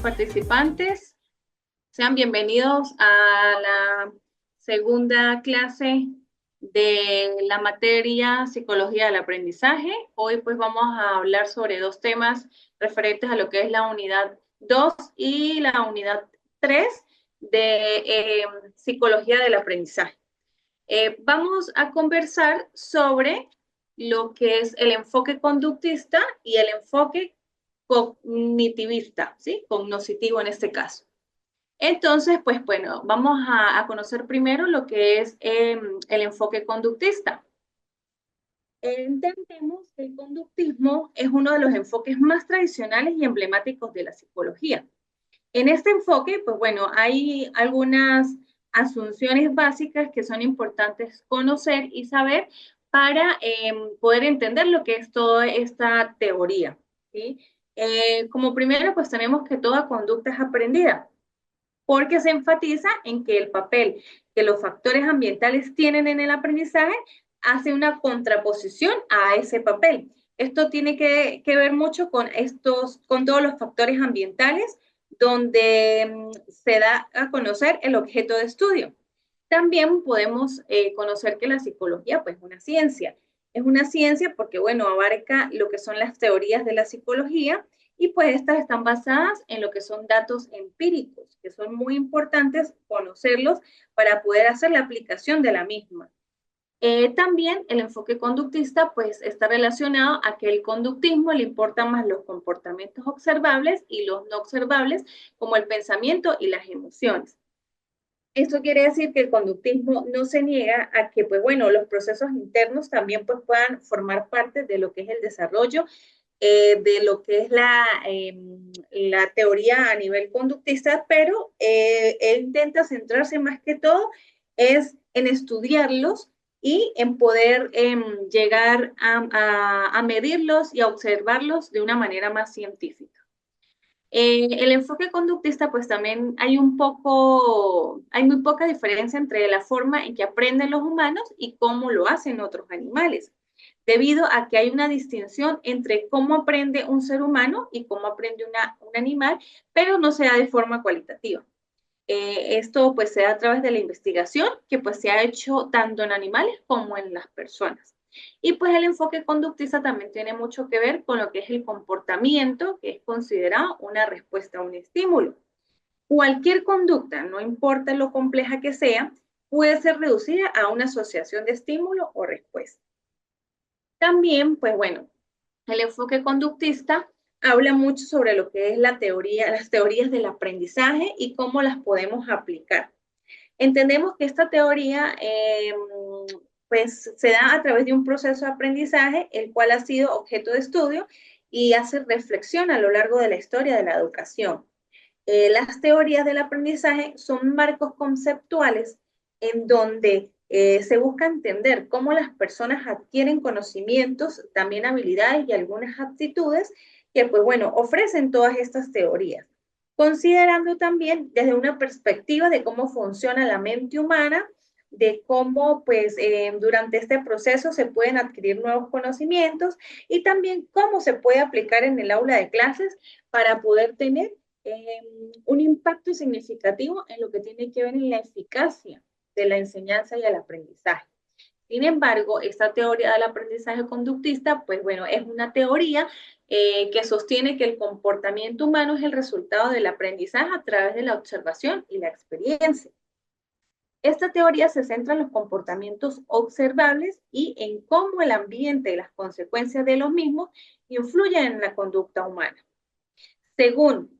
Participantes, sean bienvenidos a la segunda clase de la materia Psicología del Aprendizaje. Hoy pues vamos a hablar sobre dos temas referentes a lo que es la unidad 2 y la unidad 3 de Psicología del Aprendizaje. Vamos a conversar sobre lo que es el enfoque conductista y el enfoque cognitivista, ¿sí? Cognoscitivo en este caso. Entonces, pues bueno, vamos a conocer primero lo que es el enfoque conductista. Entendemos que el conductismo es uno de los enfoques más tradicionales y emblemáticos de la psicología. En este enfoque, pues bueno, hay algunas asunciones básicas que son importantes conocer y saber para poder entender lo que es toda esta teoría, ¿sí? Como primero, pues tenemos que toda conducta es aprendida, porque se enfatiza en que el papel que los factores ambientales tienen en el aprendizaje hace una contraposición a ese papel. Esto tiene que ver mucho con todos los factores ambientales donde se da a conocer el objeto de estudio. También podemos conocer que la psicología, pues, una ciencia. Es una ciencia porque, bueno, abarca lo que son las teorías de la psicología y pues estas están basadas en lo que son datos empíricos, que son muy importantes conocerlos para poder hacer la aplicación de la misma. También el enfoque conductista pues está relacionado a que el conductismo le importan más los comportamientos observables y los no observables, como el pensamiento y las emociones. Esto quiere decir que el conductismo no se niega a que, pues bueno, los procesos internos también pues puedan formar parte de lo que es el desarrollo de lo que es la teoría a nivel conductista, pero él intenta centrarse más que todo es en estudiarlos y en poder llegar a medirlos y a observarlos de una manera más científica. El enfoque conductista, pues también hay muy poca diferencia entre la forma en que aprenden los humanos y cómo lo hacen otros animales, debido a que hay una distinción entre cómo aprende un ser humano y cómo aprende un animal, pero no se da de forma cualitativa. Esto pues se da a través de la investigación que pues se ha hecho tanto en animales como en las personas. Y pues el enfoque conductista también tiene mucho que ver con lo que es el comportamiento, que es considerado una respuesta a un estímulo. Cualquier conducta, no importa lo compleja que sea, puede ser reducida a una asociación de estímulo o respuesta. También, pues bueno, el enfoque conductista habla mucho sobre lo que es la teoría, las teorías del aprendizaje y cómo las podemos aplicar. Entendemos que esta teoría pues se da a través de un proceso de aprendizaje, el cual ha sido objeto de estudio y hace reflexión a lo largo de la historia de la educación. Las teorías del aprendizaje son marcos conceptuales en donde se busca entender cómo las personas adquieren conocimientos, también habilidades y algunas aptitudes que, pues bueno, ofrecen todas estas teorías, considerando también desde una perspectiva de cómo funciona la mente humana, de cómo pues durante este proceso se pueden adquirir nuevos conocimientos y también cómo se puede aplicar en el aula de clases para poder tener un impacto significativo en lo que tiene que ver en la eficacia de la enseñanza y el aprendizaje. Sin embargo, esta teoría del aprendizaje conductista, pues bueno, es una teoría que sostiene que el comportamiento humano es el resultado del aprendizaje a través de la observación y la experiencia. Esta teoría se centra en los comportamientos observables y en cómo el ambiente y las consecuencias de los mismos influyen en la conducta humana. Según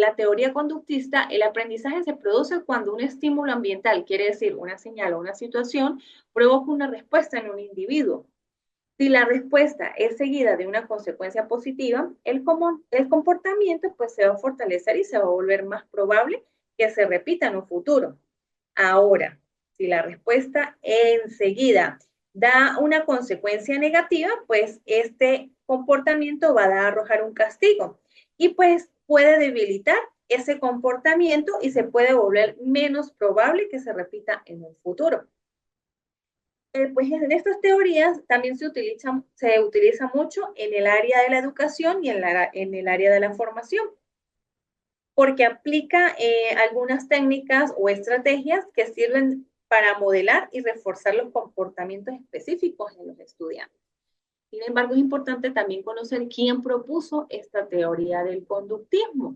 la teoría conductista, el aprendizaje se produce cuando un estímulo ambiental, quiere decir una señal o una situación, provoca una respuesta en un individuo. Si la respuesta es seguida de una consecuencia positiva, el comportamiento pues, se va a fortalecer y se va a volver más probable que se repita en un futuro. Ahora, si la respuesta enseguida da una consecuencia negativa, pues este comportamiento va a arrojar un castigo y pues puede debilitar ese comportamiento y se puede volver menos probable que se repita en un futuro. Pues en estas teorías también se utiliza mucho en el área de la educación y en el área de la formación. porque aplica algunas técnicas o estrategias que sirven para modelar y reforzar los comportamientos específicos en los estudiantes. Sin embargo, es importante también conocer quién propuso esta teoría del conductismo.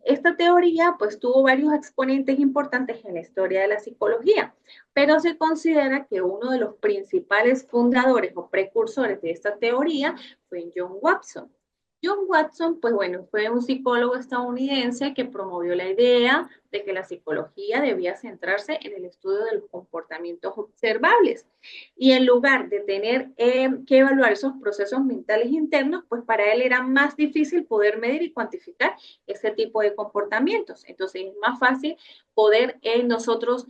Esta teoría pues tuvo varios exponentes importantes en la historia de la psicología, pero se considera que uno de los principales fundadores o precursores de esta teoría fue John Watson. John Watson, pues bueno, fue un psicólogo estadounidense que promovió la idea de que la psicología debía centrarse en el estudio de los comportamientos observables. Y en lugar de tener que evaluar esos procesos mentales internos, pues para él era más difícil poder medir y cuantificar ese tipo de comportamientos. Entonces es más fácil poder nosotros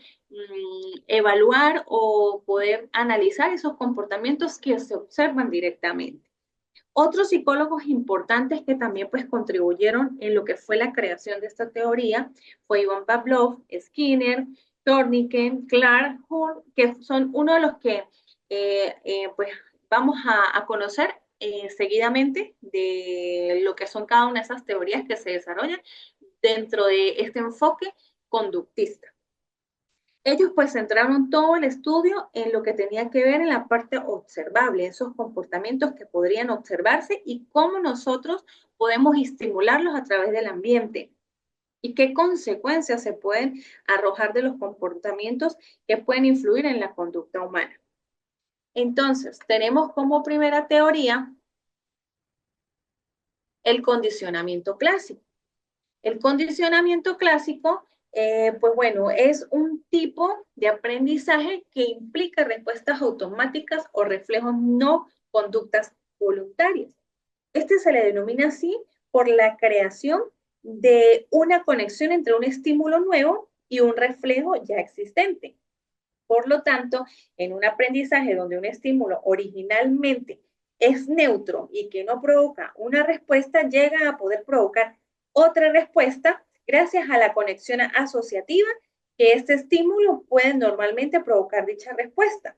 evaluar o poder analizar esos comportamientos que se observan directamente. Otros psicólogos importantes que también pues contribuyeron en lo que fue la creación de esta teoría fue Ivan Pavlov, Skinner, Torniken, Clark, Hull, que son uno de los que pues vamos a conocer seguidamente de lo que son cada una de esas teorías que se desarrollan dentro de este enfoque conductista. Ellos pues centraron todo el estudio en lo que tenía que ver en la parte observable, esos comportamientos que podrían observarse y cómo nosotros podemos estimularlos a través del ambiente y qué consecuencias se pueden arrojar de los comportamientos que pueden influir en la conducta humana. Entonces, tenemos como primera teoría el condicionamiento clásico. El condicionamiento clásico, pues bueno, es un tipo de aprendizaje que implica respuestas automáticas o reflejos no conductas voluntarias. Este se le denomina así por la creación de una conexión entre un estímulo nuevo y un reflejo ya existente. Por lo tanto, en un aprendizaje donde un estímulo originalmente es neutro y que no provoca una respuesta, llega a poder provocar otra respuesta gracias a la conexión asociativa que este estímulo puede normalmente provocar dicha respuesta.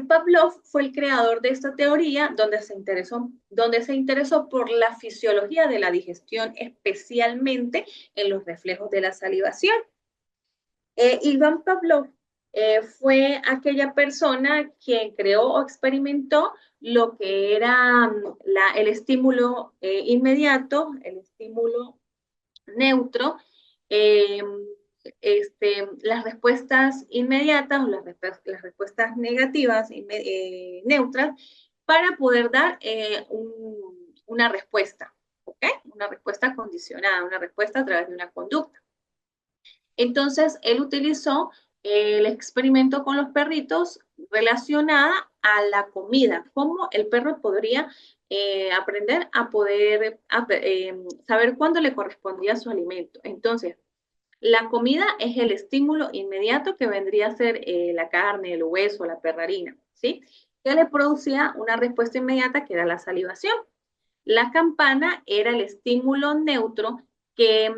Pavlov fue el creador de esta teoría donde se interesó por la fisiología de la digestión, especialmente en los reflejos de la salivación. Ivan Pavlov fue aquella persona quien creó o experimentó lo que era el estímulo inmediato, el estímulo neutro, eh, las respuestas inmediatas o las respuestas negativas neutras para poder dar una respuesta, ¿ok? Una respuesta condicionada, una respuesta a través de una conducta. Entonces, él utilizó el experimento con los perritos relacionada a la comida, cómo el perro podría aprender a poder saber cuándo le correspondía su alimento. Entonces, la comida es el estímulo inmediato que vendría a ser la carne, el hueso, la perrarina, ¿sí? Que le producía una respuesta inmediata que era la salivación. La campana era el estímulo neutro que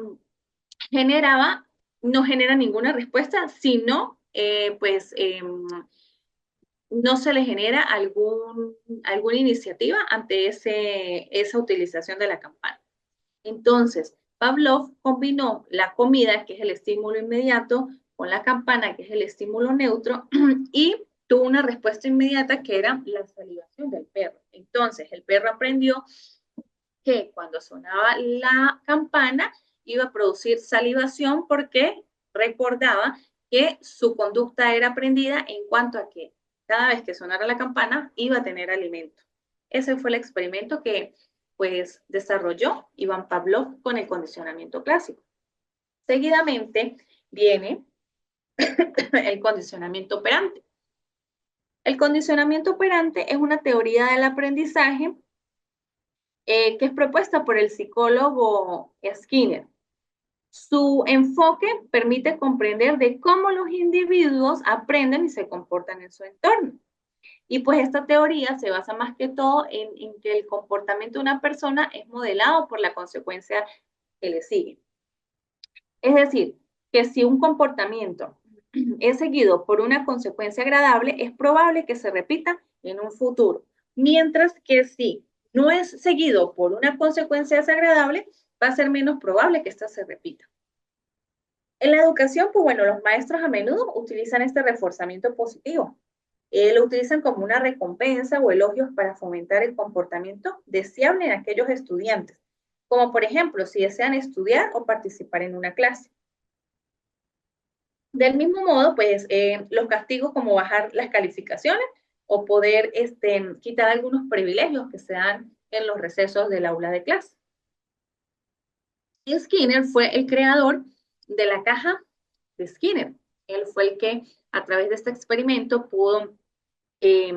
generaba, no genera ninguna respuesta, sino no se le genera alguna iniciativa ante esa utilización de la campana. Entonces, Pavlov combinó la comida, que es el estímulo inmediato, con la campana, que es el estímulo neutro, y tuvo una respuesta inmediata que era la salivación del perro. Entonces, el perro aprendió que cuando sonaba la campana iba a producir salivación porque recordaba que su conducta era aprendida en cuanto a que cada vez que sonara la campana iba a tener alimento. Ese fue el experimento que pues desarrolló Ivan Pavlov con el condicionamiento clásico. Seguidamente viene el condicionamiento operante. El condicionamiento operante es una teoría del aprendizaje que es propuesta por el psicólogo Skinner. Su enfoque permite comprender de cómo los individuos aprenden y se comportan en su entorno. Y pues esta teoría se basa más que todo en que el comportamiento de una persona es modelado por la consecuencia que le sigue. Es decir, que si un comportamiento es seguido por una consecuencia agradable, es probable que se repita en un futuro. Mientras que si no es seguido por una consecuencia desagradable, va a ser menos probable que ésta se repita. En la educación, pues bueno, los maestros a menudo utilizan este reforzamiento positivo. Lo utilizan como una recompensa o elogios para fomentar el comportamiento deseable en aquellos estudiantes, como por ejemplo si desean estudiar o participar en una clase. Del mismo modo, pues los castigos como bajar las calificaciones o poder quitar algunos privilegios que se dan en los recesos del aula de clase. Y Skinner fue el creador de la caja de Skinner. Él fue el que a través de este experimento pudo eh,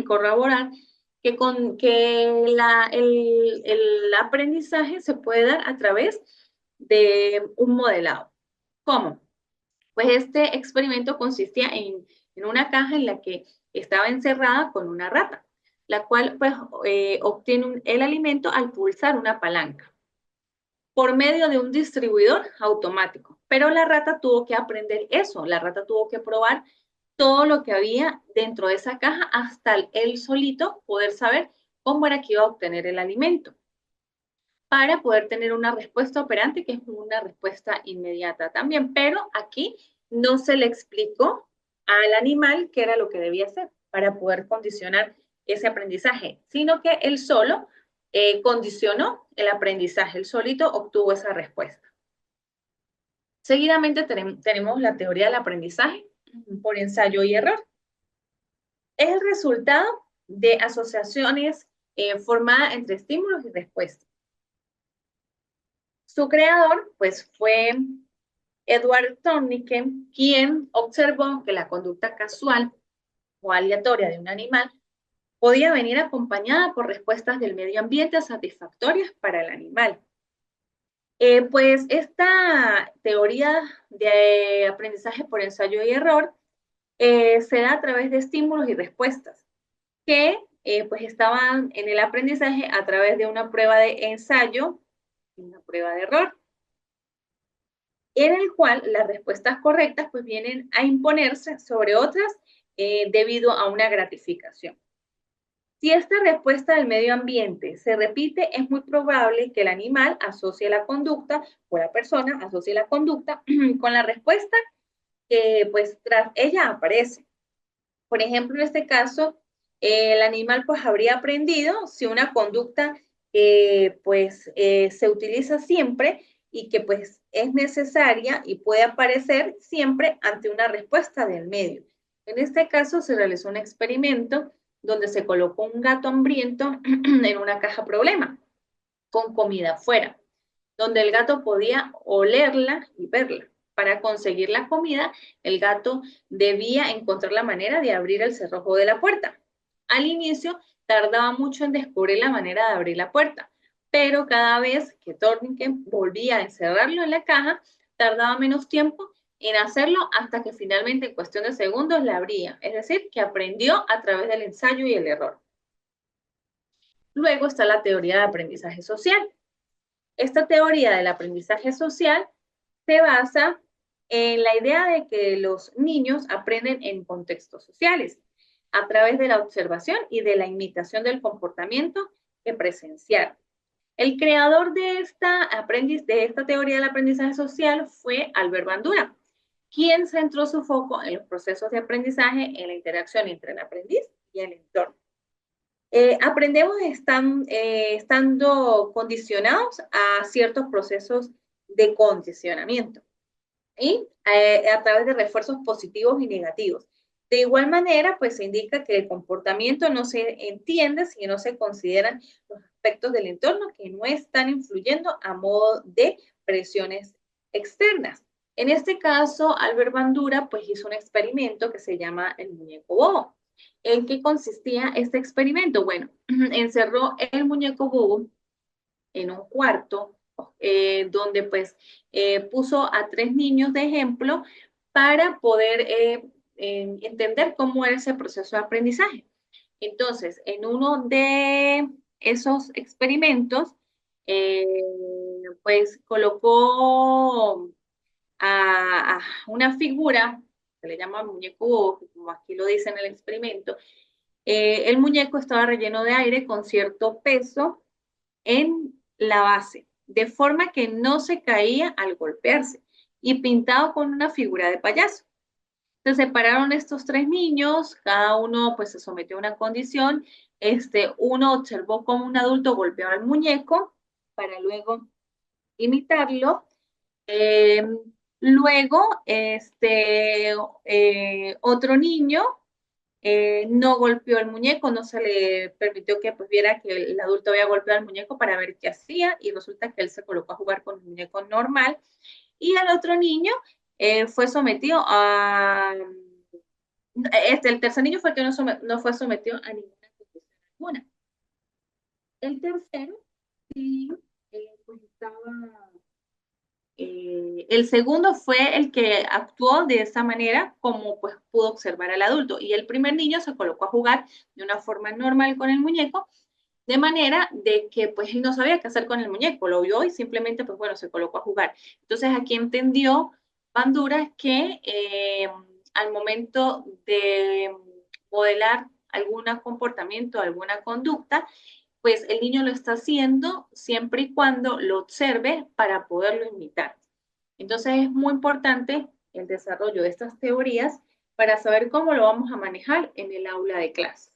corroborar que el aprendizaje se puede dar a través de un modelado. ¿Cómo? Pues este experimento consistía en una caja en la que estaba encerrada con una rata, la cual pues obtiene el alimento al pulsar una palanca por medio de un distribuidor automático. Pero la rata tuvo que aprender eso, la rata tuvo que probar todo lo que había dentro de esa caja hasta él solito poder saber cómo era que iba a obtener el alimento para poder tener una respuesta operante que es una respuesta inmediata también. Pero aquí no se le explicó al animal qué era lo que debía hacer para poder condicionar ese aprendizaje, sino que él solo condicionó el aprendizaje, él solito obtuvo esa respuesta. Seguidamente tenemos la teoría del aprendizaje por ensayo y error. Es el resultado de asociaciones formadas entre estímulos y respuestas. Su creador, pues, fue Edward Thornicke, quien observó que la conducta casual o aleatoria de un animal podía venir acompañada por respuestas del medio ambiente satisfactorias para el animal. Pues esta teoría de aprendizaje por ensayo y error se da a través de estímulos y respuestas que pues estaban en el aprendizaje a través de una prueba de ensayo y una prueba de error, en el cual las respuestas correctas pues vienen a imponerse sobre otras debido a una gratificación. Si esta respuesta del medio ambiente se repite, es muy probable que el animal asocie la conducta o la persona asocie la conducta con la respuesta que pues tras ella aparece. Por ejemplo, en este caso, el animal pues habría aprendido si una conducta se utiliza siempre y que pues es necesaria y puede aparecer siempre ante una respuesta del medio. En este caso se realizó un experimento donde se colocó un gato hambriento en una caja problema con comida afuera, donde el gato podía olerla y verla. Para conseguir la comida, el gato debía encontrar la manera de abrir el cerrojo de la puerta. Al inicio, tardaba mucho en descubrir la manera de abrir la puerta, pero cada vez que Thornicke volvía a encerrarlo en la caja, tardaba menos tiempo en hacerlo hasta que finalmente en cuestión de segundos la abría. Es decir, que aprendió a través del ensayo y el error. Luego está la teoría de aprendizaje social. Esta teoría del aprendizaje social se basa en la idea de que los niños aprenden en contextos sociales a través de la observación y de la imitación del comportamiento que presenciaron. El creador de esta teoría del aprendizaje social fue Albert Bandura, quien centró su foco en los procesos de aprendizaje en la interacción entre el aprendiz y el entorno. Aprendemos estando condicionados a ciertos procesos de condicionamiento y a través de refuerzos positivos y negativos. De igual manera, pues se indica que el comportamiento no se entiende si no se consideran los aspectos del entorno que no están influyendo a modo de presiones externas. En este caso, Albert Bandura pues hizo un experimento que se llama el muñeco bobo. ¿En qué consistía este experimento? Bueno, encerró el muñeco bobo en un cuarto donde pues puso a 3 niños de ejemplo para poder entender cómo era ese proceso de aprendizaje. Entonces, en uno de esos experimentos, eh, pues colocó a una figura, se le llama muñeco, como aquí lo dice en el experimento, el muñeco estaba relleno de aire con cierto peso en la base, de forma que no se caía al golpearse y pintado con una figura de payaso. Se separaron estos tres niños, cada uno pues se sometió a una condición. Uno observó cómo un adulto golpeaba al muñeco para luego imitarlo. Eh, Luego, otro niño no golpeó el muñeco, no se le permitió que pues, viera que el adulto había golpeado al muñeco para ver qué hacía y resulta que él se colocó a jugar con el muñeco normal y al otro niño fue sometido a... el tercer niño fue el que no fue sometido a ninguna condición alguna. El tercero, sí, pues estaba... el segundo fue el que actuó de esa manera como pues pudo observar al adulto y el primer niño se colocó a jugar de una forma normal con el muñeco de manera de que pues él no sabía qué hacer con el muñeco, lo vio y simplemente pues bueno se colocó a jugar. Entonces aquí entendió Bandura que al momento de modelar algún comportamiento, alguna conducta, pues el niño lo está haciendo siempre y cuando lo observe para poderlo imitar. Entonces es muy importante el desarrollo de estas teorías para saber cómo lo vamos a manejar en el aula de clase.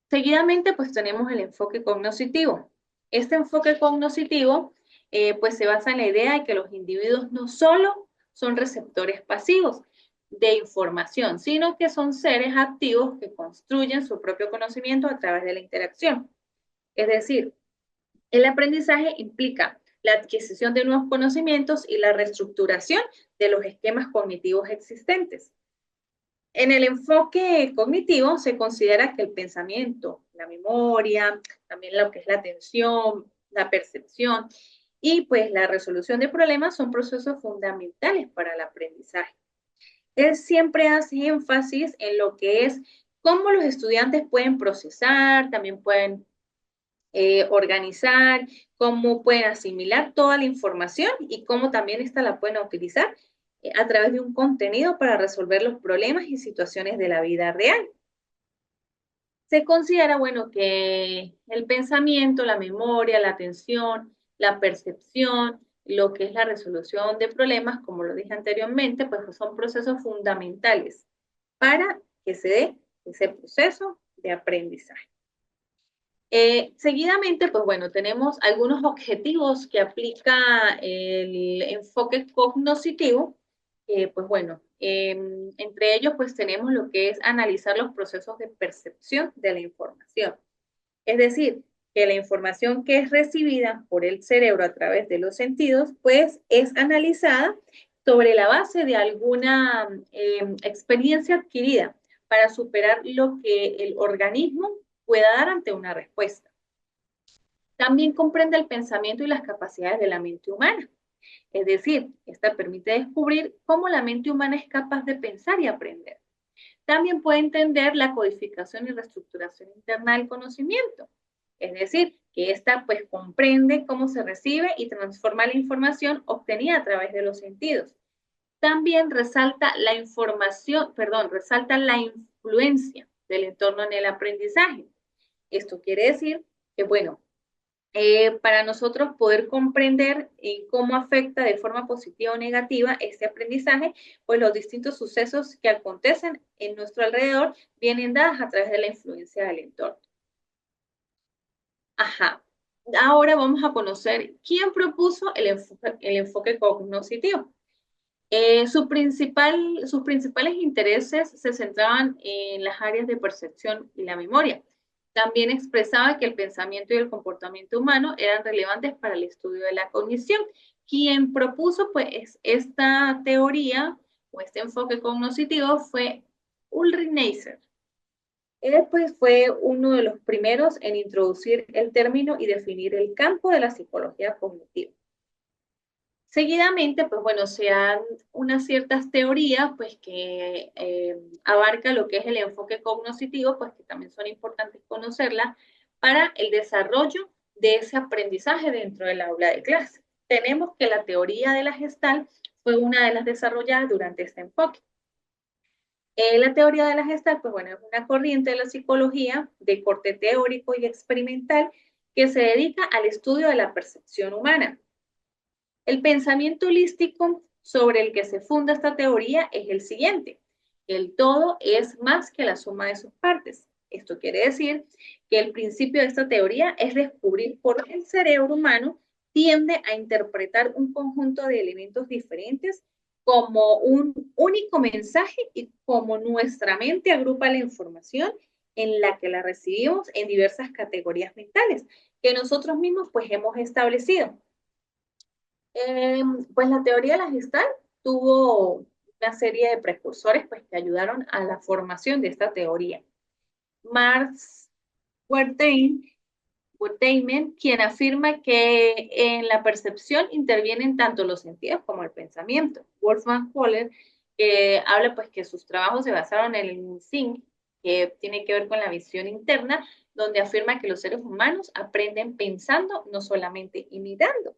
Seguidamente, pues tenemos el enfoque cognoscitivo. Este enfoque cognoscitivo, pues se basa en la idea de que los individuos no solo son receptores pasivos de información, sino que son seres activos que construyen su propio conocimiento a través de la interacción. Es decir, el aprendizaje implica la adquisición de nuevos conocimientos y la reestructuración de los esquemas cognitivos existentes. En el enfoque cognitivo se considera que el pensamiento, la memoria, también lo que es la atención, la percepción y pues la resolución de problemas son procesos fundamentales para el aprendizaje. Él siempre hace énfasis en lo que es cómo los estudiantes pueden procesar, también pueden organizar, cómo pueden asimilar toda la información y cómo también esta la pueden utilizar a través de un contenido para resolver los problemas y situaciones de la vida real. Se considera, bueno, que el pensamiento, la memoria, la atención, la percepción, lo que es la resolución de problemas, como lo dije anteriormente, pues son procesos fundamentales para que se dé ese proceso de aprendizaje. Seguidamente, pues bueno, tenemos algunos objetivos que aplica el enfoque cognoscitivo, pues bueno, entre ellos pues tenemos lo que es analizar los procesos de percepción de la información. Es decir, que la información que es recibida por el cerebro a través de los sentidos, pues es analizada sobre la base de alguna experiencia adquirida para superar lo que el organismo pueda dar ante una respuesta. También comprende el pensamiento y las capacidades de la mente humana. Es decir, esta permite descubrir cómo la mente humana es capaz de pensar y aprender. También puede entender la codificación y reestructuración interna del conocimiento. Es decir, que esta pues comprende cómo se recibe y transforma la información obtenida a través de los sentidos. También resalta la resalta la influencia del entorno en el aprendizaje. Esto quiere decir que, bueno, para nosotros poder comprender cómo afecta de forma positiva o negativa este aprendizaje, pues los distintos sucesos que acontecen en nuestro alrededor vienen dadas a través de la influencia del entorno. Ajá. Ahora vamos a conocer quién propuso el enfoque cognoscitivo. Sus principales intereses se centraban en las áreas de percepción y la memoria. También expresaba que el pensamiento y el comportamiento humano eran relevantes para el estudio de la cognición. Quien propuso pues esta teoría o este enfoque cognoscitivo fue Ulrich Neisser. Él pues fue uno de los primeros en introducir el término y definir el campo de la psicología cognitiva. Seguidamente, pues bueno, se dan unas ciertas teorías, pues que abarca lo que es el enfoque cognoscitivo, pues que también son importantes conocerlas para el desarrollo de ese aprendizaje dentro del aula de clase. Tenemos que la teoría de la Gestalt fue una de las desarrolladas durante este enfoque. La teoría de la Gestalt, pues bueno, es una corriente de la psicología de corte teórico y experimental que se dedica al estudio de la percepción humana. El pensamiento holístico sobre el que se funda esta teoría es el siguiente: el todo es más que la suma de sus partes. Esto quiere decir que el principio de esta teoría es descubrir por qué el cerebro humano tiende a interpretar un conjunto de elementos diferentes como un único mensaje y cómo nuestra mente agrupa la información en la que la recibimos en diversas categorías mentales que nosotros mismos pues hemos establecido. Pues la teoría de la Gestalt tuvo una serie de precursores pues, que ayudaron a la formación de esta teoría. Marx Wertheimer, quien afirma que en la percepción intervienen tanto los sentidos como el pensamiento. Wolfgang Kohler, que habla pues que sus trabajos se basaron en el Instinct, que tiene que ver con la visión interna, donde afirma que los seres humanos aprenden pensando, no solamente imitando.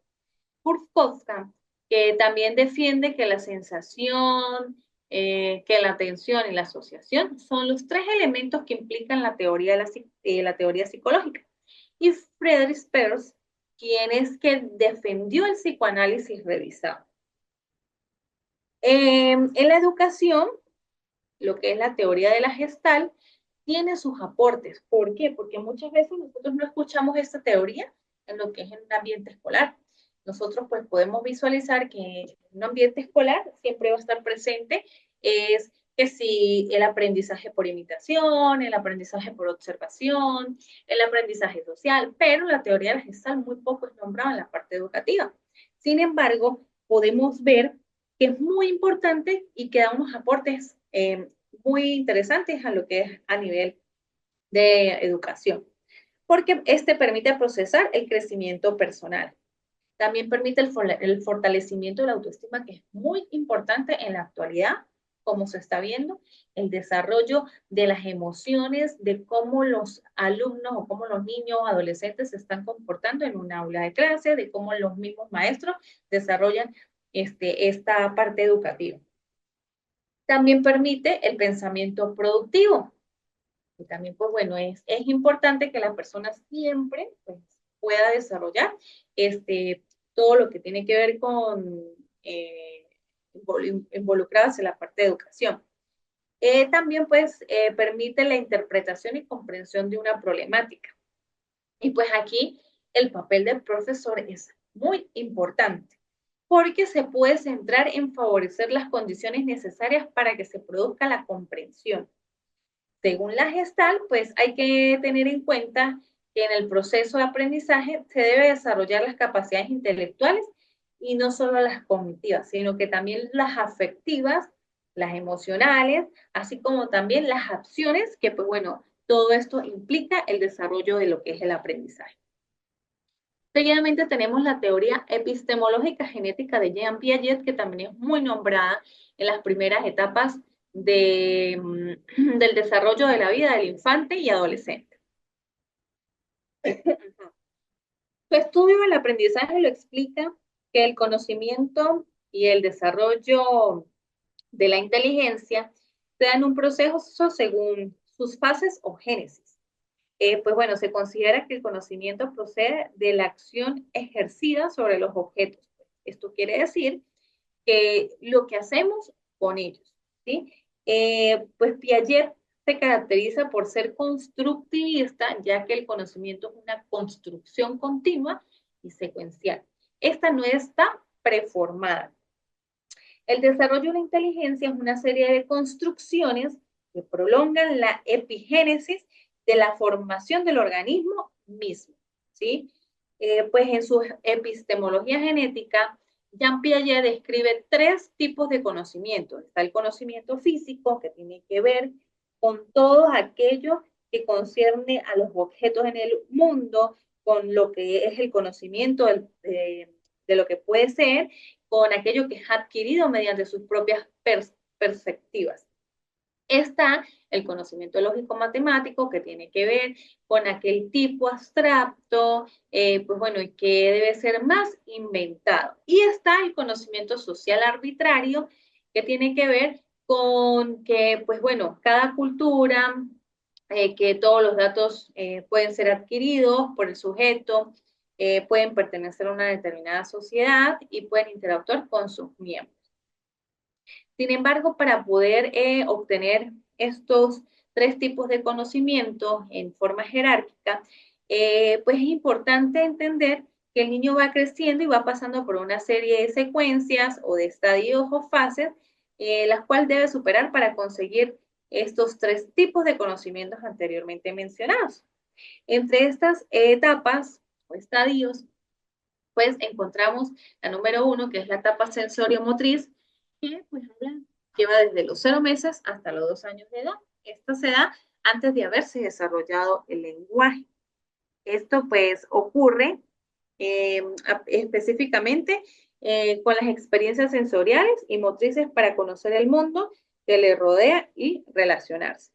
Kurt Wolfgang, que también defiende que la sensación, que la atención y la asociación son los tres elementos que implican la teoría, la teoría psicológica. Y Friedrich Perls, quien es que defendió el psicoanálisis revisado. En la educación, lo que es la teoría de la Gestalt, tiene sus aportes. ¿Por qué? Porque muchas veces nosotros no escuchamos esta teoría en lo que es en un ambiente escolar. Nosotros pues podemos visualizar que en un ambiente escolar siempre va a estar presente es que si el aprendizaje por imitación, el aprendizaje por observación, el aprendizaje social, pero la teoría de la Gestalt muy poco es nombrada en la parte educativa. Sin embargo, podemos ver que es muy importante y que da unos aportes muy interesantes a lo que es a nivel de educación, porque este permite procesar el crecimiento personal. También permite el fortalecimiento de la autoestima, que es muy importante en la actualidad, como se está viendo, el desarrollo de las emociones, de cómo los alumnos o cómo los niños o adolescentes se están comportando en un aula de clase, de cómo los mismos maestros desarrollan esta parte educativa. También permite el pensamiento productivo. Y también, pues bueno, es importante que la persona siempre pues, pueda desarrollar todo lo que tiene que ver con involucradas en la parte de educación. También, pues, permite la interpretación y comprensión de una problemática. Y pues aquí el papel del profesor es muy importante porque se puede centrar en favorecer las condiciones necesarias para que se produzca la comprensión. Según la Gestalt, pues hay que tener en cuenta que en el proceso de aprendizaje se debe desarrollar las capacidades intelectuales y no solo las cognitivas, sino que también las afectivas, las emocionales, así como también las acciones, que pues bueno, todo esto implica el desarrollo de lo que es el aprendizaje. Seguidamente tenemos la teoría epistemológica genética de Jean Piaget, que también es muy nombrada en las primeras etapas del desarrollo de la vida del infante y adolescente. Su estudio del aprendizaje lo explica que el conocimiento y el desarrollo de la inteligencia se dan un proceso según sus fases o génesis. Pues bueno, se considera que el conocimiento procede de la acción ejercida sobre los objetos. Esto quiere decir que lo que hacemos con ellos, ¿sí? Pues Piaget se caracteriza por ser constructivista, ya que el conocimiento es una construcción continua y secuencial. Esta no está preformada. El desarrollo de la inteligencia es una serie de construcciones que prolongan la epigénesis de la formación del organismo mismo, ¿sí? Pues en su epistemología genética, Jean Piaget describe tres tipos de conocimiento. Está el conocimiento físico, que tiene que ver con todo aquello que concierne a los objetos en el mundo, con lo que es el conocimiento de lo que puede ser, con aquello que es adquirido mediante sus propias perspectivas. Está el conocimiento lógico-matemático, que tiene que ver con aquel tipo abstracto, pues bueno, y que debe ser más inventado. Y está el conocimiento social arbitrario, que tiene que ver con que, pues bueno, cada cultura, que todos los datos pueden ser adquiridos por el sujeto, pueden pertenecer a una determinada sociedad y pueden interactuar con sus miembros. Sin embargo, para poder obtener estos tres tipos de conocimientos en forma jerárquica, pues es importante entender que el niño va creciendo y va pasando por una serie de secuencias o de estadios o fases, las cuales debe superar para conseguir estos tres tipos de conocimientos anteriormente mencionados. Entre estas etapas o estadios, pues encontramos la número uno, que es la etapa sensorio-motriz, que pues lleva desde los 0 meses hasta los 2 años de edad. Esta se da antes de haberse desarrollado el lenguaje. Esto pues ocurre específicamente con las experiencias sensoriales y motrices para conocer el mundo que le rodea y relacionarse.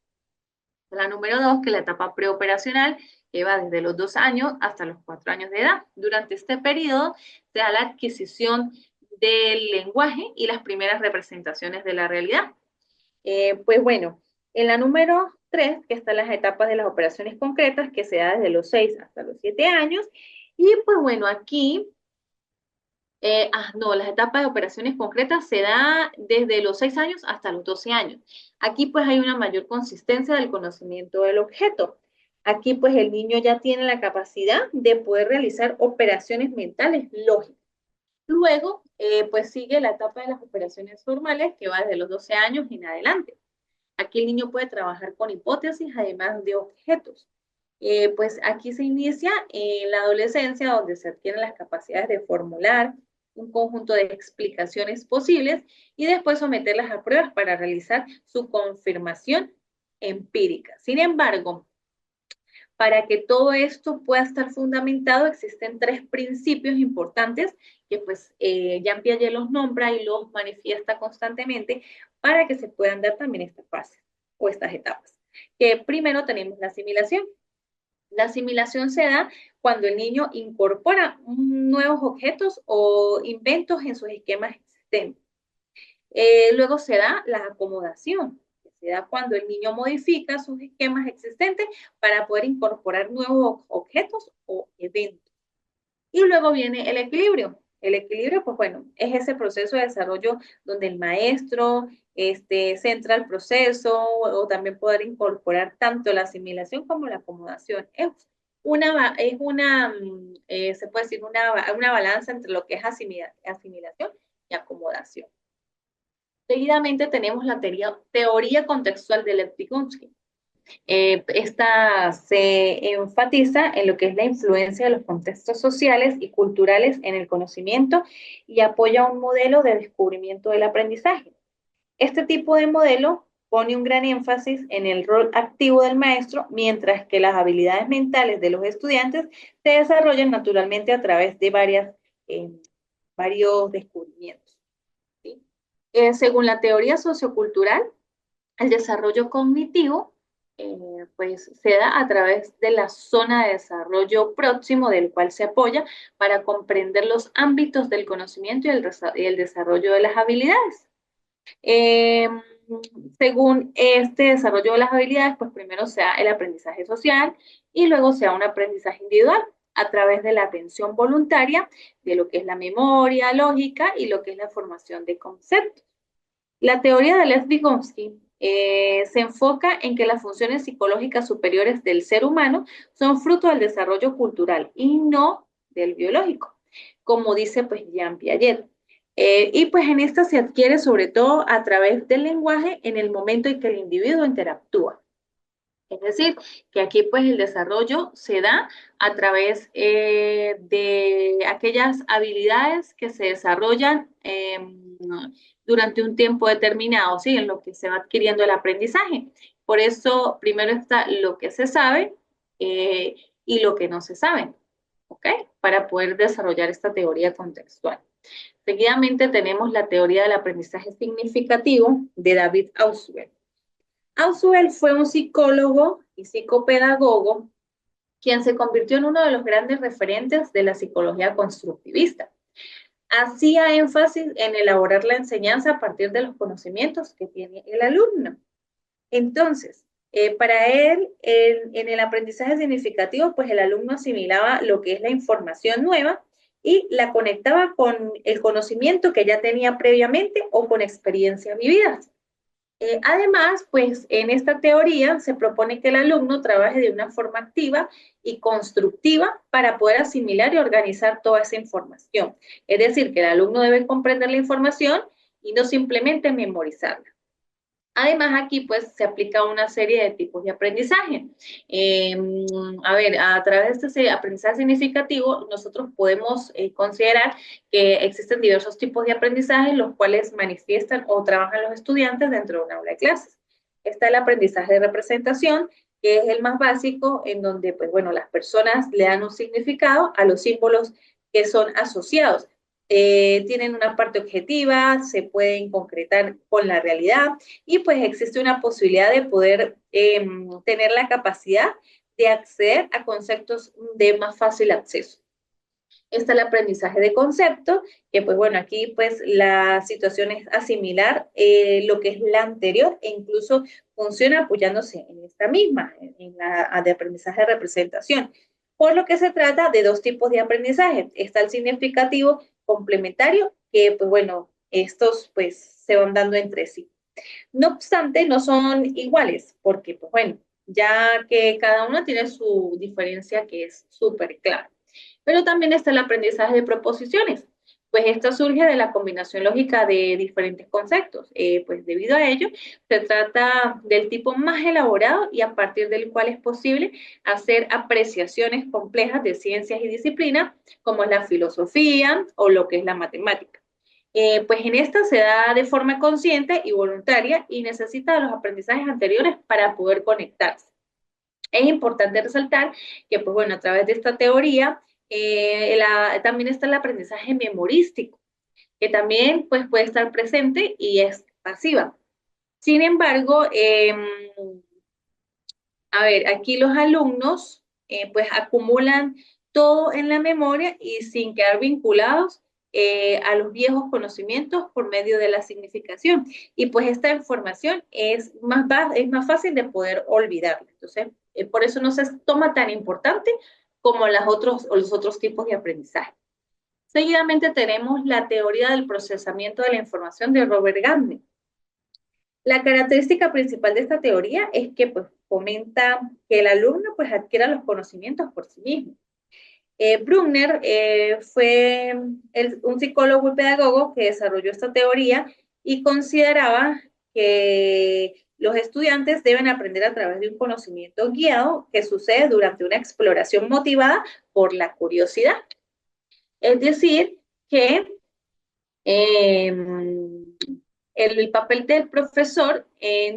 La número dos, que es la etapa preoperacional, que va desde los 2 años hasta los 4 años de edad. Durante este periodo se da la adquisición del lenguaje y las primeras representaciones de la realidad. Pues bueno, en la número 3, que están las etapas de las operaciones concretas, que se da desde los 6 hasta los 7 años. Y pues bueno, aquí no, las etapas de operaciones concretas se da desde los 6 años hasta los 12 años. Aquí pues hay una mayor consistencia del conocimiento del objeto. Aquí pues el niño ya tiene la capacidad de poder realizar operaciones mentales lógicas. Luego pues sigue la etapa de las operaciones formales, que va desde los 12 años en adelante. Aquí el niño puede trabajar con hipótesis además de objetos. Pues aquí se inicia en la adolescencia, donde se adquieren las capacidades de formular un conjunto de explicaciones posibles y después someterlas a pruebas para realizar su confirmación empírica. Sin embargo, para que todo esto pueda estar fundamentado, existen tres principios importantes que pues Jean Piaget los nombra y los manifiesta constantemente para que se puedan dar también estas fases o estas etapas. Que primero tenemos la asimilación. La asimilación se da cuando el niño incorpora nuevos objetos o inventos en sus esquemas existentes. Luego se da la acomodación, que se da cuando el niño modifica sus esquemas existentes para poder incorporar nuevos objetos o eventos. Y luego viene el equilibrio. El equilibrio, pues bueno, es ese proceso de desarrollo donde el maestro centra el proceso o también poder incorporar tanto la asimilación como la acomodación. Se puede decir, una balanza entre lo que es asimilación y acomodación. Seguidamente tenemos la teoría contextual de Lev-Vygotsky. Esta se enfatiza en lo que es la influencia de los contextos sociales y culturales en el conocimiento y apoya un modelo de descubrimiento del aprendizaje. Este tipo de modelo pone un gran énfasis en el rol activo del maestro, mientras que las habilidades mentales de los estudiantes se desarrollan naturalmente a través de varios descubrimientos. ¿Sí? Según la teoría sociocultural, el desarrollo cognitivo pues se da a través de la zona de desarrollo próximo del cual se apoya para comprender los ámbitos del conocimiento y el desarrollo de las habilidades. Eh, Según este desarrollo de las habilidades, pues primero se da el aprendizaje social y luego se da un aprendizaje individual a través de la atención voluntaria, de lo que es la memoria lógica y lo que es la formación de conceptos. La teoría de Lev-Vygotsky se enfoca en que las funciones psicológicas superiores del ser humano son fruto del desarrollo cultural y no del biológico, como dice pues Jean Piaget. Y pues en esta se adquiere sobre todo a través del lenguaje en el momento en que el individuo interactúa. Es decir, que aquí pues el desarrollo se da a través de aquellas habilidades que se desarrollan durante un tiempo determinado, ¿sí? En lo que se va adquiriendo el aprendizaje. Por eso primero está lo que se sabe y lo que no se sabe, ¿ok? Para poder desarrollar esta teoría contextual. Seguidamente tenemos la teoría del aprendizaje significativo de David Ausubel. Ausubel fue un psicólogo y psicopedagogo quien se convirtió en uno de los grandes referentes de la psicología constructivista. hacía énfasis en elaborar la enseñanza a partir de los conocimientos que tiene el alumno. Entonces, para él, en el aprendizaje significativo, pues el alumno asimilaba lo que es la información nueva y la conectaba con el conocimiento que ya tenía previamente o con experiencias vividas. Además, pues en esta teoría se propone que el alumno trabaje de una forma activa y constructiva para poder asimilar y organizar toda esa información. Es decir, que el alumno debe comprender la información y no simplemente memorizarla. Además, aquí pues se aplica una serie de tipos de aprendizaje. Eh, a ver, a través de este aprendizaje significativo, nosotros podemos considerar que existen diversos tipos de aprendizaje, los cuales manifiestan o trabajan los estudiantes dentro de una aula de clases. Está el aprendizaje de representación, que es el más básico, en donde, pues bueno, las personas le dan un significado a los símbolos que son asociados. Tienen una parte objetiva, se pueden concretar con la realidad y pues existe una posibilidad de poder tener la capacidad de acceder a conceptos de más fácil acceso. Está el aprendizaje de concepto, que pues bueno, aquí pues la situación es asimilar lo que es la anterior e incluso funciona apoyándose en esta misma, en la de aprendizaje de representación. Por lo que se trata de dos tipos de aprendizaje. Está el significativo complementario, que pues bueno, estos pues se van dando entre sí. No obstante, no son iguales, porque pues bueno, ya que cada uno tiene su diferencia que es súper clara. Pero también está el aprendizaje de proposiciones, pues esto surge de la combinación lógica de diferentes conceptos. Pues debido a ello, se trata del tipo más elaborado y a partir del cual es posible hacer apreciaciones complejas de ciencias y disciplinas, como es la filosofía o lo que es la matemática. Pues en esta se da de forma consciente y voluntaria y necesita los aprendizajes anteriores para poder conectarse. Es importante resaltar que, pues bueno, a través de esta teoría también está el aprendizaje memorístico, que también pues, puede estar presente y es pasiva. Sin embargo, a ver, aquí los alumnos pues acumulan todo en la memoria y sin quedar vinculados a los viejos conocimientos por medio de la significación. Y pues esta información es más fácil de poder olvidarla. Entonces, por eso no se toma tan importante como los otros tipos de aprendizaje. Seguidamente tenemos la teoría del procesamiento de la información de Robert Gardner. La característica principal de esta teoría es que pues, fomenta que el alumno pues, adquiera los conocimientos por sí mismo. Bruckner fue un psicólogo y pedagogo que desarrolló esta teoría y consideraba que los estudiantes deben aprender a través de un conocimiento guiado que sucede durante una exploración motivada por la curiosidad. Es decir, que eh, el papel del profesor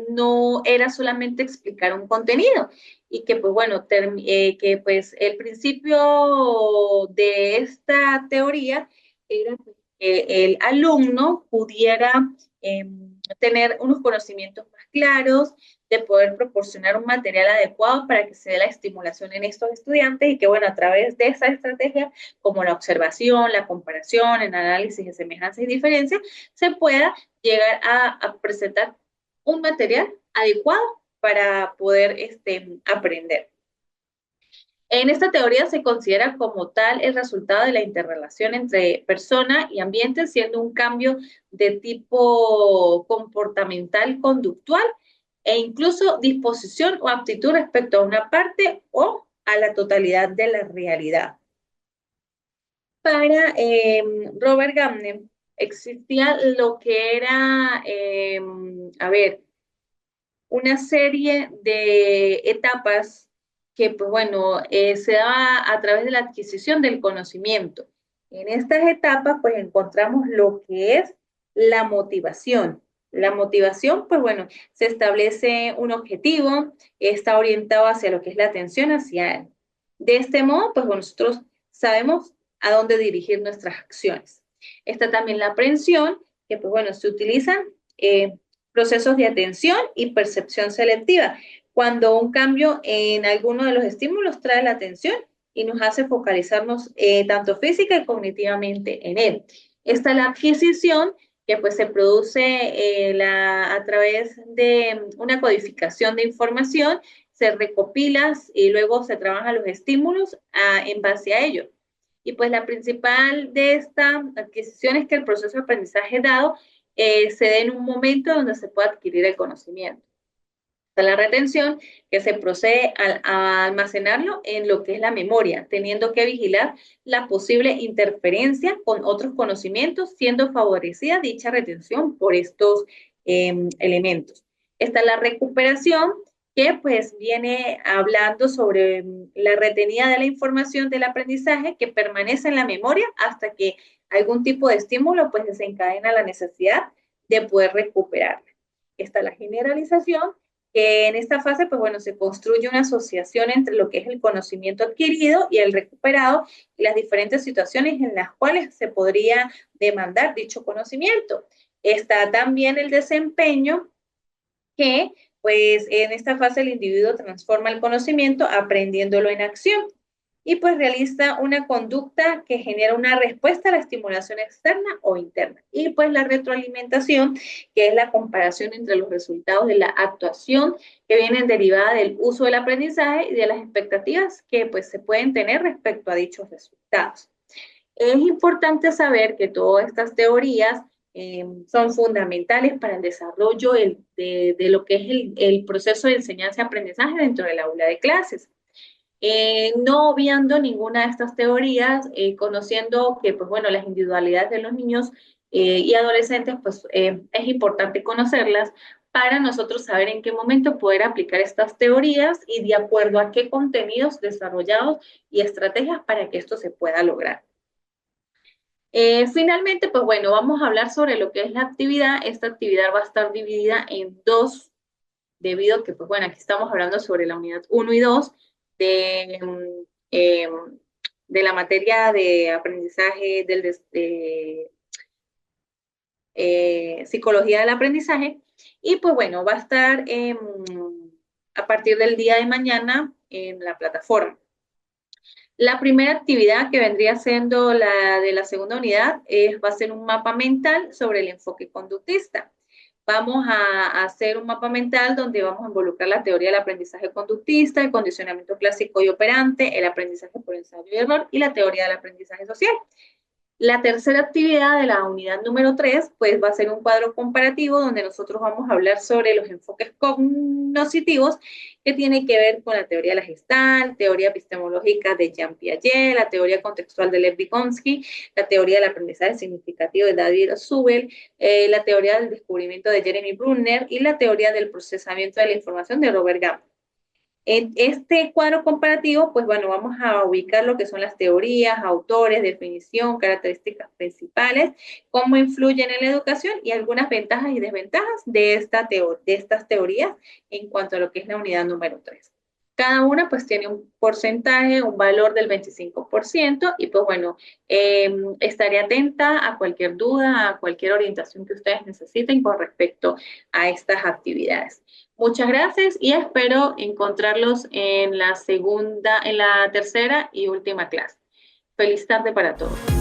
no era solamente explicar un contenido y que pues bueno, que pues el principio de esta teoría era que el alumno pudiera tener unos conocimientos más claros, de poder proporcionar un material adecuado para que se dé la estimulación en estos estudiantes y que, bueno, a través de esa estrategia, como la observación, la comparación, el análisis de semejanzas y diferencias, se pueda llegar a presentar un material adecuado para poder aprender. En esta teoría se considera como tal el resultado de la interrelación entre persona y ambiente, siendo un cambio de tipo comportamental, conductual e incluso disposición o aptitud respecto a una parte o a la totalidad de la realidad. Para Robert Gardner existía lo que era, a ver, una serie de etapas que, pues bueno, se daba a través de la adquisición del conocimiento. En estas etapas, pues encontramos lo que es la motivación. La motivación, pues bueno, se establece un objetivo, está orientado hacia lo que es la atención hacia él. De este modo, pues bueno, nosotros sabemos a dónde dirigir nuestras acciones. Está también la aprehensión, que pues bueno, se utilizan procesos de atención y percepción selectiva, cuando un cambio en alguno de los estímulos trae la atención y nos hace focalizarnos tanto física y cognitivamente en él. Está la adquisición, que pues se produce a través de una codificación de información, se recopila y luego se trabajan los estímulos en base a ello. Y pues la principal de esta adquisición es que el proceso de aprendizaje dado se dé en un momento donde se pueda adquirir el conocimiento. Está la retención, que se procede a almacenarlo en lo que es la memoria, teniendo que vigilar la posible interferencia con otros conocimientos, siendo favorecida dicha retención por estos elementos. Está la recuperación, que pues viene hablando sobre la retenida de la información del aprendizaje que permanece en la memoria hasta que algún tipo de estímulo pues desencadena la necesidad de poder recuperarla. Está la generalización, que en esta fase, pues bueno, se construye una asociación entre lo que es el conocimiento adquirido y el recuperado y las diferentes situaciones en las cuales se podría demandar dicho conocimiento. Está también el desempeño, que pues en esta fase el individuo transforma el conocimiento aprendiéndolo en acción y pues realiza una conducta que genera una respuesta a la estimulación externa o interna. Y pues la retroalimentación, que es la comparación entre los resultados de la actuación que vienen derivadas del uso del aprendizaje y de las expectativas que pues se pueden tener respecto a dichos resultados. Es importante saber que todas estas teorías son fundamentales para el desarrollo de lo que es el proceso de enseñanza-aprendizaje dentro del aula de clases. No obviando ninguna de estas teorías, conociendo que, pues bueno, las individualidades de los niños y adolescentes, pues es importante conocerlas para nosotros saber en qué momento poder aplicar estas teorías y de acuerdo a qué contenidos desarrollados y estrategias para que esto se pueda lograr. Finalmente, pues bueno, vamos a hablar sobre lo que es la actividad. Esta actividad va a estar dividida en dos, debido a que, pues bueno, aquí estamos hablando sobre la unidad 1 y 2 de, eh, de la materia de aprendizaje psicología del aprendizaje. Y pues bueno, va a estar a partir del día de mañana en la plataforma. La primera actividad que vendría siendo la de la segunda unidad va a ser un mapa mental sobre el enfoque conductista. Vamos a hacer un mapa mental donde vamos a involucrar la teoría del aprendizaje conductista, el condicionamiento clásico y operante, el aprendizaje por ensayo y error y la teoría del aprendizaje social. La tercera actividad de la unidad número 3, pues va a ser un cuadro comparativo donde nosotros vamos a hablar sobre los enfoques cognitivos que tiene que ver con la teoría de la Gestalt, teoría epistemológica de Jean Piaget, la teoría contextual de Lev Vygotsky, la teoría del aprendizaje significativo de David Subel, la teoría del descubrimiento de Jeremy Brunner y la teoría del procesamiento de la información de Robert Gamp. En este cuadro comparativo, pues bueno, vamos a ubicar lo que son las teorías, autores, definición, características principales, cómo influyen en la educación y algunas ventajas y desventajas de estas teorías en cuanto a lo que es la unidad número 3. Cada una pues tiene un porcentaje, un valor del 25% y pues bueno, estaré atenta a cualquier duda, a cualquier orientación que ustedes necesiten con respecto a estas actividades. Muchas gracias y espero encontrarlos en la tercera y última clase. Feliz tarde para todos.